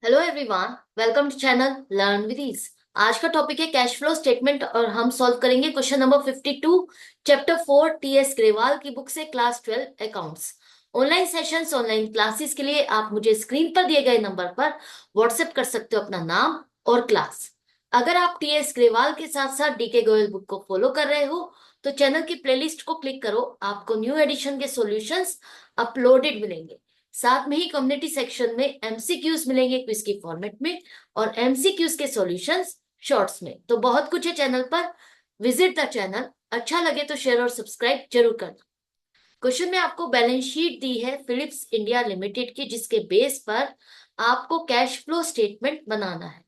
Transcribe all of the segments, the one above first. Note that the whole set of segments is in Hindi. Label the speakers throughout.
Speaker 1: Hello everyone, welcome to channel learn with ease. आज का टॉपिक है कैश फ्लो स्टेटमेंट और हम सॉल्व करेंगे question number 52, chapter 4, TS Grewal की बुक से, class 12 accounts. Online sessions, online classes के लिए आप मुझे स्क्रीन पर दिए गए नंबर पर व्हाट्सएप कर सकते हो अपना नाम और क्लास। अगर आप टीएस ग्रेवाल के साथ साथ डीके गोयल बुक को फॉलो कर रहे हो तो चैनल की प्लेलिस्ट को क्लिक करो, आपको न्यू एडिशन के सॉल्यूशंस अपलोडेड मिलेंगे। साथ में ही कम्युनिटी सेक्शन में एमसीक्यूज मिलेंगे क्विज की फॉर्मेट में, और एमसीक्यूज के सॉल्यूशंस शॉर्ट्स में। तो बहुत कुछ है चैनल पर, विजिट द चैनल। अच्छा लगे तो शेयर और सब्सक्राइब जरूर करना। क्वेश्चन में आपको बैलेंस शीट दी है फिलिप्स इंडिया लिमिटेड की, जिसके बेस पर आपको कैश फ्लो स्टेटमेंट बनाना है।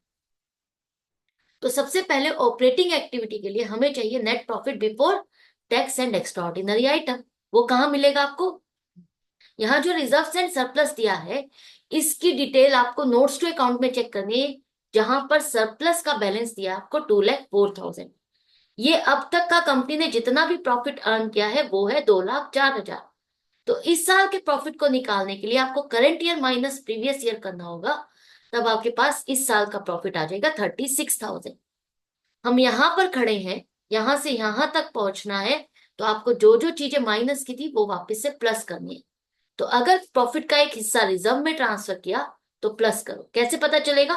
Speaker 1: तो सबसे पहले ऑपरेटिंग एक्टिविटी के लिए हमें चाहिए net profit before tax and extraordinary item. वो कहाँ मिलेगा आपको? यहाँ जो रिजर्व्स एंड सरप्लस दिया है, इसकी डिटेल आपको नोट्स टू अकाउंट में चेक करनी है, जहां पर सरप्लस का बैलेंस दिया आपको 2,04,000। ये अब तक का कंपनी ने जितना भी प्रॉफिट अर्न किया है वो है 2,04,000। तो इस साल के प्रॉफिट को निकालने के लिए आपको current year minus previous year करना होगा, तब आपके पास इस साल का प्रॉफिट आ जाएगा 36,000। हम यहाँ पर खड़े हैं, यहां से यहां तक पहुंचना है, तो आपको जो जो चीजें माइनस की थी वो वापस से प्लस करनी है। तो अगर प्रॉफिट का एक हिस्सा रिजर्व में ट्रांसफर किया तो प्लस करो। कैसे पता चलेगा?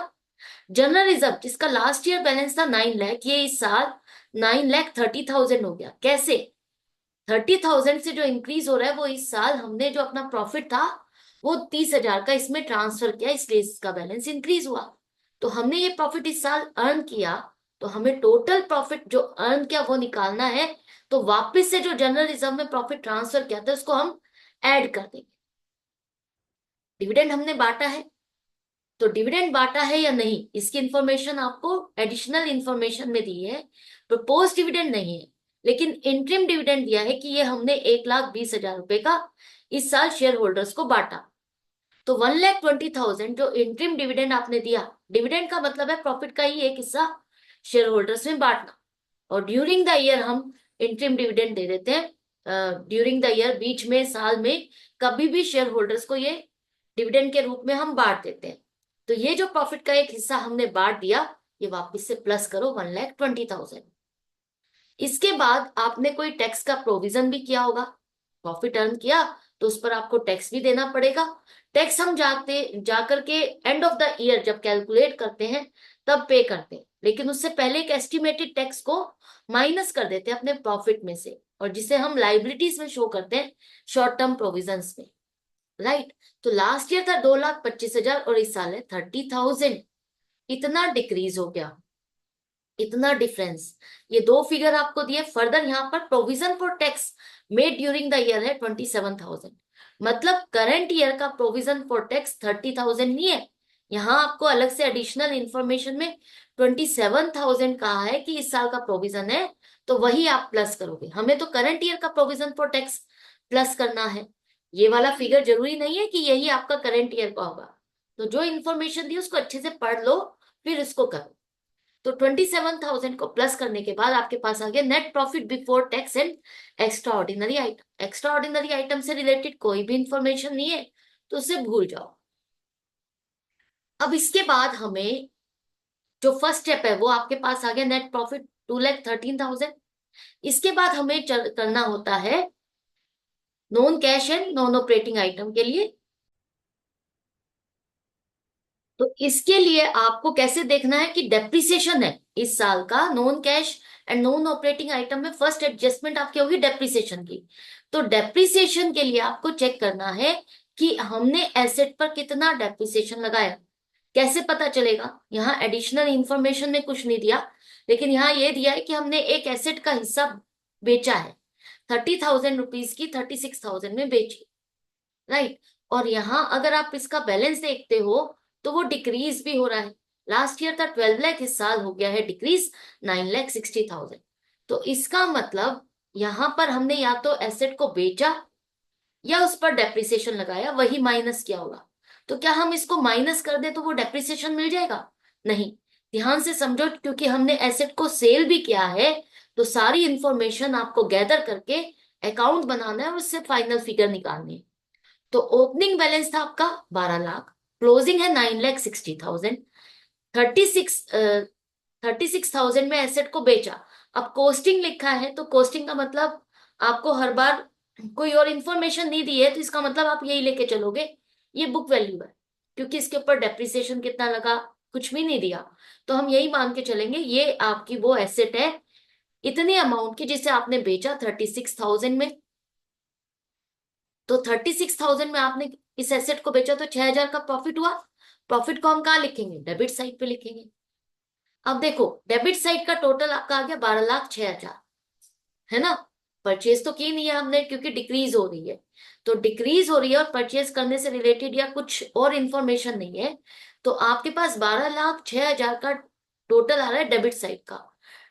Speaker 1: जनरल रिजर्व जिसका लास्ट ईयर बैलेंस था 9 लाख, ये इस साल 9,30,000 हो गया। कैसे? 30,000 से जो इंक्रीज हो रहा है वो इस साल हमने जो अपना प्रॉफिट था वो 30,000 का इसमें ट्रांसफर किया, इसलिए इसका बैलेंस इंक्रीज हुआ। तो हमने ये प्रॉफिट इस साल अर्न किया, तो हमें टोटल प्रॉफिट जो अर्न किया वो निकालना है। तो वापस से जो जनरल रिजर्व में प्रॉफिट ट्रांसफर किया था उसको हम ऐड कर देंगे। डिविडेंड हमने बांटा है, तो डिविडेंड बांटा है या नहीं इसकी इंफॉर्मेशन आपको एडिशनल इंफॉर्मेशन में दी है। प्रपोज डिविडेंड नहीं है, लेकिन इंटरिम डिविडेंड दिया है कि ये हमने 1,20,000 रुपए का इस साल शेयर होल्डर्स को बांटा। तो 1,20,000 जो इंटरिम डिविडेंड आपने दिया, डिविडेंड का मतलब है प्रॉफिट का ही एक हिस्सा शेयर होल्डर्स में बांटना। और ड्यूरिंग द ईयर हम इंटरिम डिविडेंड दे देते हैं। ड्यूरिंग द ईयर, बीच में, साल में कभी भी शेयर होल्डर्स को ये डिविडेंड के रूप में हम बांट देते हैं। तो ये जो प्रॉफिट का एक हिस्सा हमने बांट दिया, ये वापस से प्लस करो 1,20,000। इसके बाद आपने कोई टैक्स का प्रोविजन भी किया होगा। प्रॉफिट अर्न किया तो उस पर आपको टैक्स भी देना पड़ेगा। टैक्स हम जाते जाकर के एंड ऑफ द ईयर जब कैलकुलेट करते हैं तब पे करते हैं, लेकिन उससे पहले एक एस्टिमेटेड टैक्स को माइनस कर देते हैं अपने प्रॉफिट में से, और जिसे हम लाइबिलिटीज में शो करते हैं शॉर्ट टर्म प्रोविजंस में। राइट? तो लास्ट ईयर था 2,25,000 और इस साल है 30,000। इतना डिक्रीज हो गया, इतना डिफरेंस। ये दो फिगर आपको दिए। फर्दर यहाँ पर provision for tax made during the year है 27,000। मतलब करंट ईयर का प्रोविजन फॉर टैक्स 30,000 नहीं है। यहाँ आपको अलग से एडिशनल इंफॉर्मेशन में 27,000 कहा है कि इस साल का प्रोविजन है, तो वही आप प्लस करोगे। हमें तो करंट ईयर का प्रोविजन फॉर टैक्स प्लस करना है। ये वाला फिगर जरूरी नहीं है कि यही आपका करंट ईयर का होगा। तो जो इंफॉर्मेशन दी उसको अच्छे से पढ़ लो, फिर इसको करो। तो 27,000 को प्लस करने के बाद आपके पास आ गया net profit before tax and extra ordinary item. Extra ordinary item से रिलेटेड कोई भी इंफॉर्मेशन नहीं है, तो उसे भूल जाओ। अब इसके बाद हमें जो फर्स्ट स्टेप है वो आपके पास आ गया नेट प्रॉफिट 2,13,000। इसके बाद हमें करना होता है non cash and non operating item के लिए। तो इसके लिए आपको कैसे देखना है कि डेप्रिसिएशन है इस साल का non cash and non operating item में, फर्स्ट एडजस्टमेंट आपकी होगी डेप्रिसिएशन की। तो डेप्रिसिएशन के लिए आपको चेक करना है कि हमने एसेट पर कितना डेप्रिसिएशन लगाया। कैसे पता चलेगा? यहाँ एडिशनल इंफॉर्मेशन में कुछ नहीं दिया, लेकिन यहाँ ये दिया है कि हमने एक एसेट का हिस्सा बेचा है, 30,000 रुपीज की 36,000 में बेची। राइट? और यहाँ अगर आप इसका बैलेंस देखते हो तो वो डिक्रीज भी हो रहा है। लास्ट ईयर था 12 लाख, इस साल हो गया है डिक्रीज 9,60,000। तो इसका मतलब यहाँ पर हमने या तो एसेट को बेचा या उस पर डेप्रिसिएशन लगाया, वही माइनस किया होगा। तो क्या हम इसको माइनस कर दे तो वो डेप्रिसिएशन मिल जाएगा? नहीं। ध्यान से समझो, क्योंकि हमने एसेट को सेल भी किया है, तो सारी इंफॉर्मेशन आपको गैदर करके अकाउंट बनाना है और उससे फाइनल फिगर निकालनी है। तो ओपनिंग बैलेंस था आपका 12 लाख, क्लोजिंग है 9,60,000। 36,000 में एसेट को बेचा। अब कोस्टिंग लिखा है तो कोस्टिंग का मतलब आपको हर बार कोई और इंफॉर्मेशन नहीं दी है, तो इसका मतलब आप यही लेके चलोगे ये बुक वैल्यू है, क्योंकि इसके ऊपर डेप्रिसिएशन कितना लगा कुछ भी नहीं दिया। तो हम यही मान के चलेंगे ये आपकी वो एसेट है इतने अमाउंट की जिसे आपने बेचा 36,000 में। तो 36,000 में आपने इस एसेट को बेचा तो 6,000 का प्रॉफिट हुआ। प्रॉफिट को हम कहाँ लिखेंगे? डेबिट साइड पे लिखेंगे। अब देखो डेबिट साइड का टोटल आपका आ गया 12,06,000, है ना। परचेज तो की नहीं है हमने क्योंकि डिक्रीज हो रही है। तो डिक्रीज हो रही है और परचेज करने से रिलेटेड या कुछ और इंफॉर्मेशन नहीं है, तो आपके पास 12,06,000 का टोटल आ रहा है डेबिट साइड का।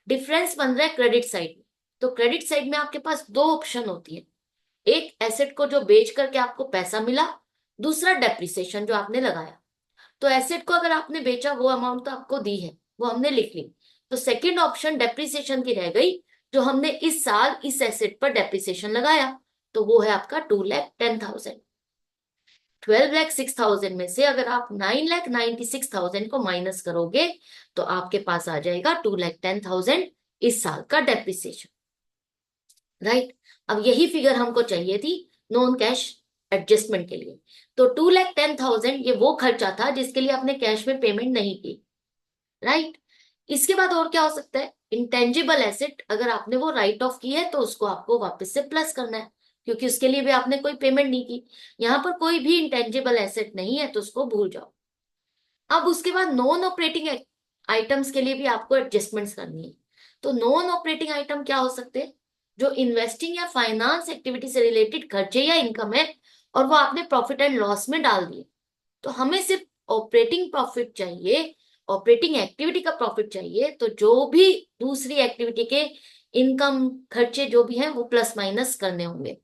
Speaker 1: डिफरेंस बन रहा है क्रेडिट साइड में। तो क्रेडिट साइड में आपके पास दो ऑप्शन होती है, एक एसेट को जो बेच करके आपको पैसा मिला, दूसरा डेप्रिसिएशन जो आपने लगाया। तो एसेट को अगर आपने बेचा वो अमाउंट तो आपको दी है, वो हमने लिख ली। तो सेकंड ऑप्शन डेप्रिसिएशन की रह गई, जो हमने इस साल इस एसेट पर डेप्रिसिएशन लगाया, तो वो है आपका 2,10,000। 12,06,000 में से अगर आप 9,96,000 को माइनस करोगे तो आपके पास आ जाएगा 2,10,000 इस साल का डेप्रिसिएशन, राइट। अब यही फिगर हमको चाहिए थी नॉन कैश एडजस्टमेंट के लिए। तो 2,10,000 ये वो खर्चा था जिसके लिए आपने कैश में पेमेंट नहीं की, राइट। इसके बाद और क्या हो सकता है? इंटेंजिबल एसेट, अगर आपने वो राइट ऑफ की है तो उसको आपको वापस से प्लस करना है, क्योंकि उसके लिए भी आपने कोई पेमेंट नहीं की। यहाँ पर कोई भी इंटेंजिबल एसेट नहीं है तो उसको भूल जाओ। अब उसके बाद नॉन ऑपरेटिंग आइटम्स के लिए भी आपको एडजस्टमेंट्स करनी है। तो नॉन ऑपरेटिंग आइटम क्या हो सकते हैं? जो इन्वेस्टिंग या फाइनेंस एक्टिविटी से रिलेटेड खर्चे या इनकम है और वो आपने प्रॉफिट एंड लॉस में डाल दिए। तो हमें सिर्फ ऑपरेटिंग प्रॉफिट चाहिए, ऑपरेटिंग एक्टिविटी का प्रॉफिट चाहिए। तो जो भी दूसरी एक्टिविटी के इनकम खर्चे जो भी हैं वो प्लस माइनस करने होंगे।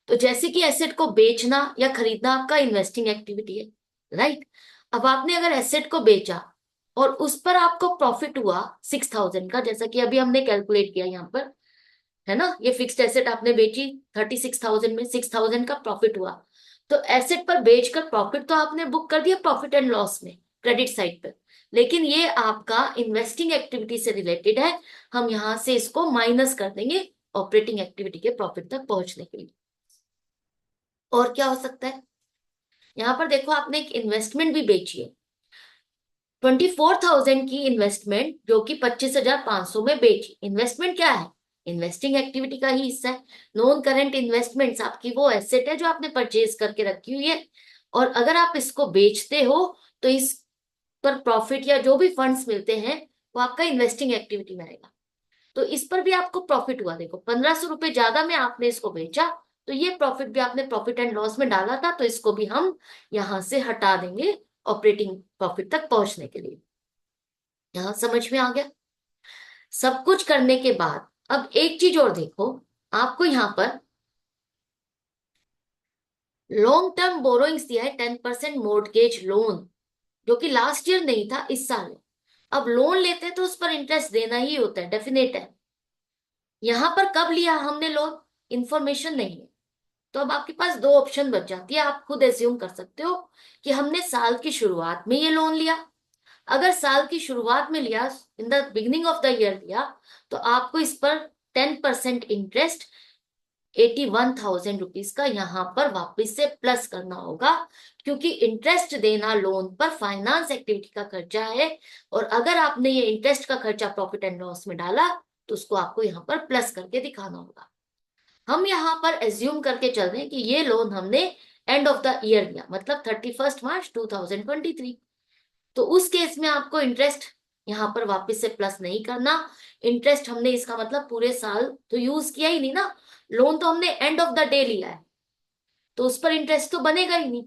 Speaker 1: तो जैसे कि एसेट को बेचना या खरीदना आपका इन्वेस्टिंग एक्टिविटी है, राइट। अब आपने अगर एसेट को बेचा और उस पर आपको प्रॉफिट हुआ 6,000 का, जैसा कि अभी हमने कैलकुलेट किया यहाँ पर, है ना। ये फिक्स्ड एसेट आपने बेची 36,000 में, 6,000 का प्रॉफिट हुआ। तो एसेट पर बेचकर प्रॉफिट तो आपने बुक कर दिया प्रॉफिट एंड लॉस में क्रेडिट साइड पर, लेकिन ये आपका इन्वेस्टिंग एक्टिविटी से रिलेटेड है। हम यहां से इसको माइनस कर देंगे ऑपरेटिंग एक्टिविटी के प्रॉफिट तक पहुंचने के लिए। और क्या हो सकता है? यहाँ पर देखो आपने एक इन्वेस्टमेंट भी बेची है 24,000 की इन्वेस्टमेंट, जो कि 25,500 में बेची। इन्वेस्टमेंट क्या है? इन्वेस्टिंग एक्टिविटी का ही हिस्सा है। नॉन करेंट इन्वेस्टमेंट्स आपकी वो एसेट है जो आपने परचेज करके रखी हुई है, और अगर आप इसको बेचते हो तो इस पर प्रॉफिट या जो भी फंड्स मिलते हैं वो आपका इन्वेस्टिंग एक्टिविटी में आएगा। तो इस पर भी आपको प्रॉफिट हुआ, देखो 1,500 रुपए ज्यादा में आपने इसको बेचा, तो ये प्रॉफिट भी आपने प्रॉफिट एंड लॉस में डाला था, तो इसको भी हम यहां से हटा देंगे ऑपरेटिंग प्रॉफिट तक पहुंचने के लिए। यहां समझ में आ गया? सब कुछ करने के बाद अब एक चीज और देखो, आपको यहाँ पर लॉन्ग टर्म बोरोइंग्स दिया है 10% मोर्टगेज लोन, जो कि लास्ट ईयर नहीं था, इस साल है। अब लोन लेते हैं तो उस पर इंटरेस्ट देना ही होता है, डेफिनेट है। यहां पर कब लिया हमने लोन, इंफॉर्मेशन नहीं है। तो अब आपके पास दो ऑप्शन बच जाती है, आप खुद एज्यूम कर सकते हो कि हमने साल की शुरुआत में ये लोन लिया। अगर साल की शुरुआत में लिया, in the beginning of the year लिया, तो आपको इस पर 10% इंटरेस्ट 81,000 रुपीज का यहाँ पर वापस से प्लस करना होगा, क्योंकि इंटरेस्ट देना लोन पर फाइनेंस एक्टिविटी का खर्चा है। और अगर आपने ये इंटरेस्ट का खर्चा प्रॉफिट एंड लॉस में डाला तो उसको आपको यहाँ पर प्लस करके दिखाना होगा। हम यहाँ पर एज्यूम करके चल रहे हैं कि ये लोन हमने एंड ऑफ द ईयर लिया, मतलब 31 मार्च 2023। तो उस केस में आपको इंटरेस्ट यहाँ पर वापस से प्लस नहीं करना। इंटरेस्ट हमने इसका मतलब पूरे साल तो यूज किया ही नहीं ना, लोन तो हमने एंड ऑफ द डे लिया है, तो उस पर इंटरेस्ट तो बनेगा ही नहीं,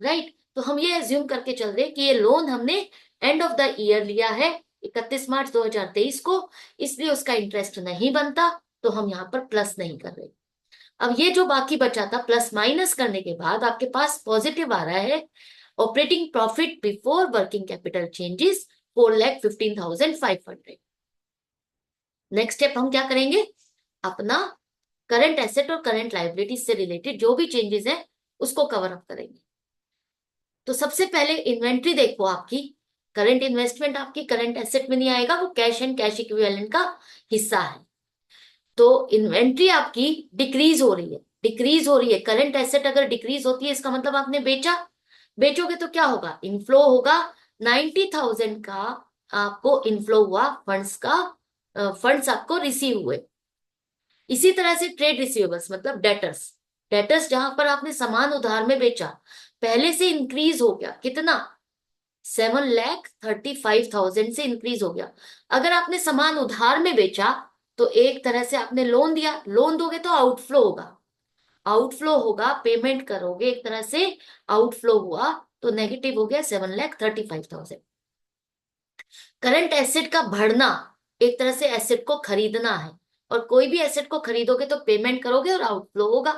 Speaker 1: राइट। तो हम ये एज्यूम करके चल रहे हैं कि ये लोन हमने एंड ऑफ द ईयर लिया है 31 मार्च 2023 को, इसलिए उसका इंटरेस्ट नहीं बनता, तो हम यहाँ पर प्लस नहीं कर रहे। अब ये जो बाकी बचा था प्लस माइनस करने के बाद आपके पास पॉजिटिव आ रहा है operating profit before working capital changes 4,15,500। Next step हम क्या करेंगे? अपना करंट एसेट और करंट लाइबिलिटी से रिलेटेड जो भी चेंजेस है उसको कवर अप करेंगे। तो सबसे पहले इन्वेंट्री देखो, आपकी करंट इन्वेस्टमेंट आपकी करंट एसेट में नहीं आएगा, वो कैश एंड कैश इक्विवेलेंट का हिस्सा है। तो इन्वेंट्री आपकी डिक्रीज हो रही है, डिक्रीज हो रही है। करंट एसेट अगर डिक्रीज होती है इसका मतलब आपने बेचा, बेचोगे तो क्या होगा, इनफ्लो होगा। 90,000 का आपको इनफ्लो हुआ फंड्स का, फंड्स आपको रिसीव हुए। इसी तरह से ट्रेड रिसीवेबल्स मतलब डेटर्स, डेटर्स जहां पर आपने सामान उधार में बेचा, पहले से इंक्रीज हो गया, कितना, 7,35,000 से इंक्रीज हो गया। अगर आपने सामान उधार में बेचा तो एक तरह से आपने लोन दिया, लोन दोगे तो आउटफ्लो होगा, आउटफ्लो होगा, पेमेंट करोगे, एक तरह से आउटफ्लो हुआ, तो नेगेटिव हो गया 7,35,000। करंट एसेट का बढ़ना, एक तरह से एसेट को खरीदना है, और कोई भी एसेट को खरीदोगे तो पेमेंट करोगे और आउटफ्लो होगा।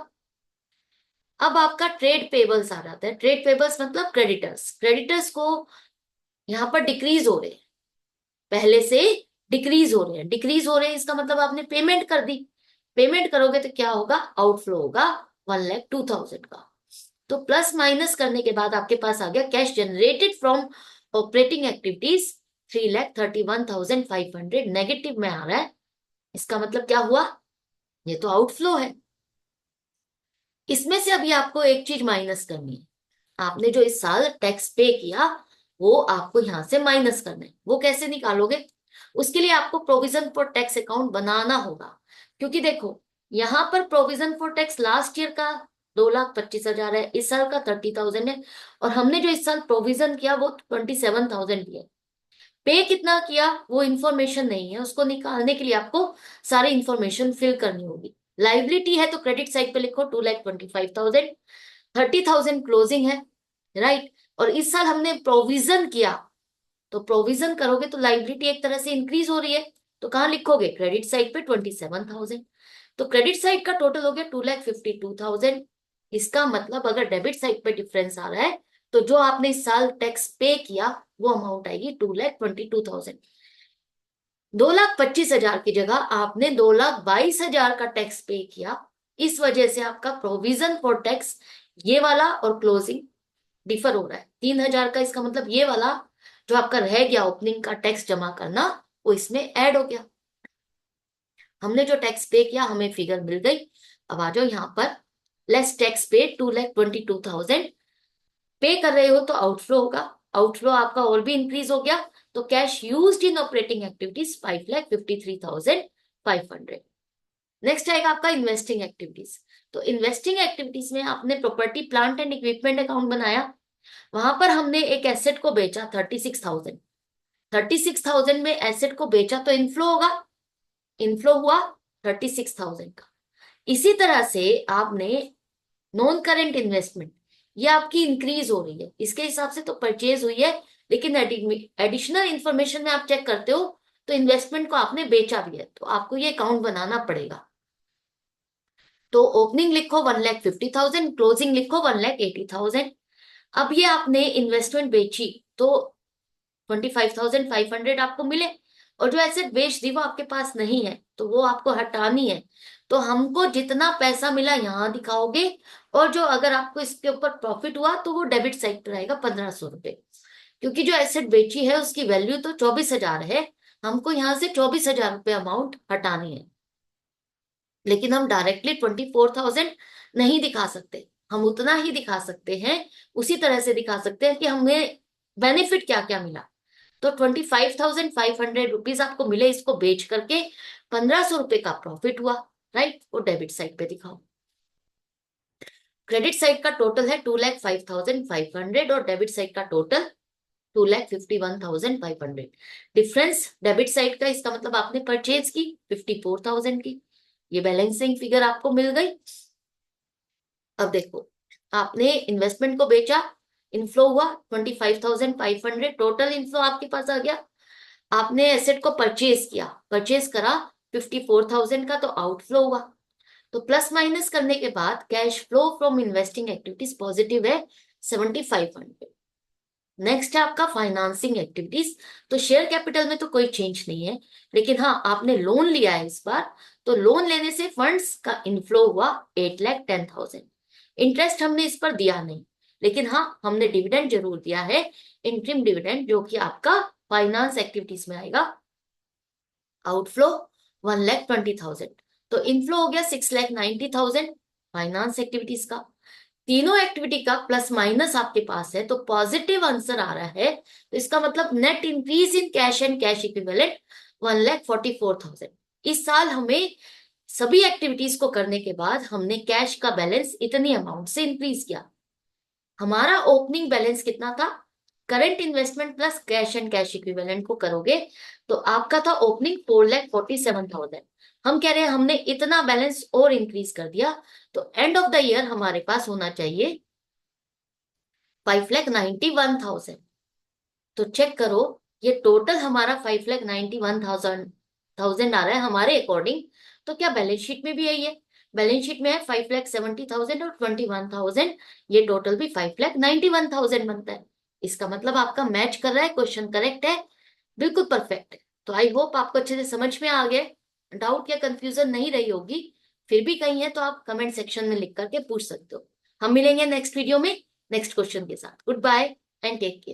Speaker 1: अब आपका ट्रेड पेबल्स आ जाता है। ट्रेड पेबल्स मतलब क्रेडिटर्स, क्रेडिटर्स को यहाँ पर डिक्रीज हो रहे हैं, पहले से डिक्रीज हो रहे हैं, डिक्रीज हो रहे हैं, इसका मतलब आपने पेमेंट कर दी, पेमेंट करोगे तो क्या होगा, आउटफ्लो होगा 1,02,000 का। तो प्लस माइनस करने के बाद आपके पास आ गया cash generated from operating activities 3,31,500, negative में आ रहा है। इसका मतलब क्या हुआ, ये तो आउटफ्लो है। इसमें से अभी आपको एक चीज माइनस करनी है, आपने जो इस साल टैक्स पे किया वो आपको यहां से माइनस करना है। वो कैसे निकालोगे, उसके लिए आपको प्रोविजन फॉर टैक्स अकाउंट बनाना होगा। क्योंकि देखो यहां पर provision for tax last year का 2,25,000 है, इस साल का 30,000 है, और हमने जो इस साल प्रोविजन किया वो 27,000 किया। पे कितना किया वो इंफॉर्मेशन नहीं है, उसको निकालने के लिए आपको सारी इंफॉर्मेशन फिल करनी होगी। लाइबिलिटी है तो क्रेडिट साइड पे लिखो 2,25,000, 30,000 क्लोजिंग है, राइट। और इस साल हमने प्रोविजन किया, तो प्रोविजन करोगे तो लाइबिलिटी एक तरह से इंक्रीज हो रही है, तो कहाँ लिखोगे, क्रेडिट साइड पे 27,000। तो क्रेडिट साइड का टोटल हो गया 2,52,000। इसका मतलब अगर डेबिट साइड पे डिफरेंस आ रहा है तो जो आपने इस साल टैक्स पे किया वो अमाउंट आएगी 2,22,000। 2,25,000 की जगह आपने 2,22,000 का टैक्स पे किया, इस वजह से आपका प्रोविजन फॉर टैक्स ये वाला और क्लोजिंग डिफर हो रहा है 3,000 का। इसका मतलब ये वाला जो आपका रह गया ओपनिंग का टैक्स जमा करना, वो इसमें ऐड हो गया। हमने जो टैक्स पे किया हमें फिगर मिल गई। अब आ जाओ यहाँ पर, लेस टैक्स पे 2,22,000, पे कर रहे हो तो आउटफ्लो होगा, आउटफ्लो आपका और भी इंक्रीज हो गया, तो cash used in operating activities 5,53,500। Next आएगा आपका इन्वेस्टिंग एक्टिविटीज। तो इन्वेस्टिंग एक्टिविटीज में आपने property plant and equipment account बनाया, वहां पर हमने एक एसेट को बेचा 36,000, 36,000 में एसेट को बेचा तो इनफ्लो होगा, इनफ्लो हुआ 36,000 का। इसी तरह से आपने नॉन करेंट इन्वेस्टमेंट, ये आपकी इंक्रीज हो रही है, इसके हिसाब से तो परचेज हुई है, लेकिन एडिशनल इंफॉर्मेशन में आप चेक करते हो तो इन्वेस्टमेंट को आपने बेचा भी है, तो आपको ये अकाउंट बनाना पड़ेगा। तो ओपनिंग लिखो 1,50,000, क्लोजिंग लिखो 1,80,000। अब ये आपने इन्वेस्टमेंट बेची तो 25,500 आपको मिले, और जो एसेट बेच दी वो आपके पास नहीं है तो वो आपको हटानी है। तो हमको जितना पैसा मिला यहाँ दिखाओगे, और जो अगर आपको इसके ऊपर प्रॉफिट हुआ तो वो डेबिट साइड पर आएगा 1,500 रुपये। क्योंकि जो एसेट बेची है उसकी वैल्यू तो 24,000 है, हमको यहाँ से 24,000 रुपये अमाउंट हटानी है। लेकिन हम डायरेक्टली 24,000 नहीं दिखा सकते, हम उतना ही दिखा सकते हैं, उसी तरह से दिखा सकते हैं कि हमें बेनिफिट क्या क्या मिला। तो 25,500 रुपीज आपको मिले इसको बेच करके, 1,500 रुपये का प्रॉफिट हुआ, राइट, वो डेबिट साइड पे दिखाओ। क्रेडिट साइड का टोटल है 2,05,500 और डेबिट साइड का टोटल 2,51,500। डिफरेंस डेबिट साइड का, इसका मतलब आपने परचेज की 54,000 की, ये बैलेंसिंग फिगर आपको मिल गई। अब देखो आपने इन्वेस्टमेंट को बेचा, इनफ्लो हुआ 25,500, टोटल इनफ्लो आपके पास आ गया। आपने एसेट को परचेज किया, परचेज करा 54,000 का, तो आउटफ्लो हुआ। तो प्लस माइनस करने के बाद cash flow from investing activities positive है 7,500। नेक्स्ट है आपका फाइनेंसिंग एक्टिविटीज। तो शेयर कैपिटल में तो कोई चेंज नहीं है, लेकिन हाँ आपने लोन लिया है इस बार, तो लोन लेने से फंड्स का इनफ्लो हुआ 8,10,000। इंटरेस्ट हमने इस पर दिया नहीं, लेकिन हाँ, हमने डिविडेंड जरूर दिया है, इंटरिम डिविडेंड, जो कि आपका फाइनेंस एक्टिविटीज में आएगा। आउटफ्लो 1,20,000, तो इनफ्लो हो गया 6,90,000 फाइनेंस एक्टिविटीज का। तीनों एक्टिविटी का प्लस माइनस आपके पास है, तो पॉजिटिव आंसर आ रहा है, तो इसका मतलब net increase in cash and cash equivalent 1,44,000। इस साल हमें सभी एक्टिविटीज को करने के बाद हमने कैश का बैलेंस इतनी अमाउंट से इंक्रीज किया। हमारा ओपनिंग बैलेंस कितना था? Current investment plus cash and cash equivalent को करोगे तो आपका था ओपनिंग 4,47,000। हम कह रहे हैं हमने इतना बैलेंस और इंक्रीज कर दिया, तो एंड ऑफ द ईयर हमारे पास होना चाहिए 5,91,000। तो चेक करो, ये टोटल हमारा 5,91,000 आ रहा है हमारे अकॉर्डिंग। तो क्या बैलेंस शीट में भी यही है? बैलेंस शीट में है 5,70,000 और 21,000, ये टोटल भी 5,91,000 बनता है। इसका मतलब आपका मैच कर रहा है, क्वेश्चन करेक्ट है, बिल्कुल परफेक्ट है। तो आई होप आपको अच्छे से समझ में आ गया, डाउट या कंफ्यूजन नहीं रही होगी। फिर भी कहीं है तो आप कमेंट सेक्शन में लिख करके पूछ सकते हो। हम मिलेंगे नेक्स्ट वीडियो में नेक्स्ट क्वेश्चन के साथ। Goodbye and take care.